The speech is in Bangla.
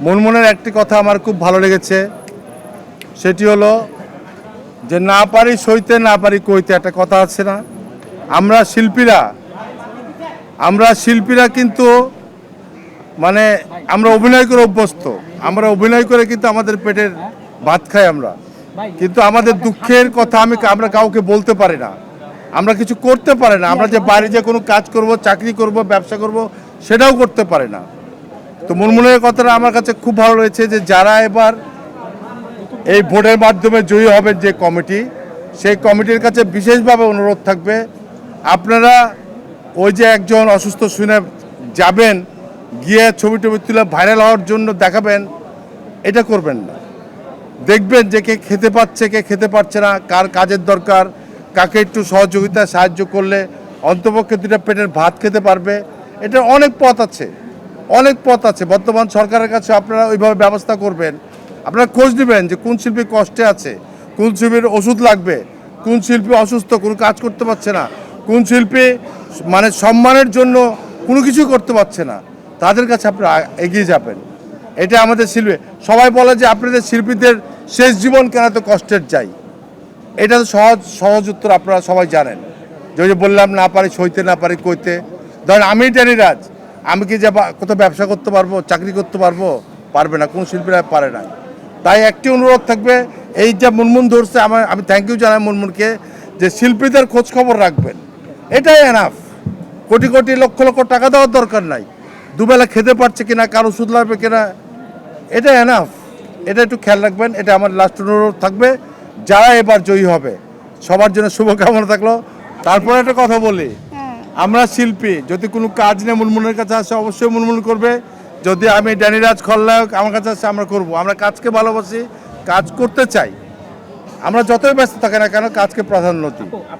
মুনমুনের একটি কথা আমার খুব ভালো লেগেছে, সেটি হলো যে না পারি সইতে না পারি কইতে, একটা কথা আছে না? আমরা শিল্পীরা কিন্তু মানে আমরা অভিনয় করে অভ্যস্ত, আমরা অভিনয় করে কিন্তু আমাদের পেটের ভাত খাই আমরা, কিন্তু আমাদের দুঃখের কথা আমরা কাউকে বলতে পারি না, আমরা কিছু করতে পারি না, আমরা যে বাইরে যে কোনো কাজ করব, চাকরি করব, ব্যবসা করব, সেটাও করতে পারি না। তো মুনমুনের কথাটা আমার কাছে খুব ভালো লেগেছে যে যারা এবার এই ভোটের মাধ্যমে জয়ী হবে যে কমিটি, সেই কমিটির কাছে বিশেষভাবে অনুরোধ থাকবে, আপনারা ওই যে একজন অসুস্থ শুনে যাবেন, গিয়ে ছবি টবি তুলে ভাইরাল হওয়ার জন্য দেখাবেন, এটা করবেন না। দেখবেন যে কে খেতে পাচ্ছে, কে খেতে পারছে না, কার কাজের দরকার, কাকে একটু সহযোগিতা সাহায্য করলে অন্তপক্ষে দুটা পেটের ভাত খেতে পারবে। এটা অনেক পথ আছে বর্তমান সরকারের কাছে, আপনারা ওইভাবে ব্যবস্থা করবেন। আপনারা খোঁজ নেবেন যে কোন শিল্পী কষ্টে আছে, কোন শিল্পীর ওষুধ লাগবে, কোন শিল্পী অসুস্থ, কোনো কাজ করতে পারছে না, কোন শিল্পী মানে সম্মানের জন্য কোনো কিছু করতে পারছে না, তাদের কাছে আপনারা এগিয়ে যাবেন। এটা আমাদের শিল্পী, সবাই বলে যে আপনাদের শিল্পীদের শেষ জীবন কেন এত কষ্টের যায়, এটা তো সহজ উত্তর আপনারা সবাই জানেন। যে বললাম না পারি সইতে না পারি কইতে, ধরেন আমি ড্যানিরাজ, আমি কি যে কোথাও ব্যবসা করতে পারবো, চাকরি করতে পারবো? পারবে না, কোন শিল্পীরা পারে না। তাই একটি অনুরোধ থাকবে, এই যে মুনমুন ধরছে, আমি থ্যাংক ইউ জানাই মুনমুনকে, যে শিল্পীদের খোঁজ খবর রাখবেন, এটাই এনাফ। কোটি কোটি লক্ষ লক্ষ টাকা দেওয়ার দরকার নাই, দুবেলা খেতে পারছে কিনা, কার ওষুধ লাগবে কিনা, এটা এনাফ। এটা একটু খেয়াল রাখবেন, এটা আমার লাস্ট অনুরোধ থাকবে। যারা এবার জয়ী হবে সবার জন্য শুভকামনা থাকলো। তারপরে একটা কথা বলি, আমরা শিল্পী, যদি কোনো কাজ নিয়ে মুনমুনের কাছে আসে অবশ্যই মুনমুন করবে, যদি আমি ড্যানিরাজ খলনায়ক আমার কাছে আসে আমরা করব। আমরা কাজকে ভালোবাসি, কাজ করতে চাই, আমরা যতই ব্যস্ত থাকি না কেন কাজকে প্রাধান্য দিই।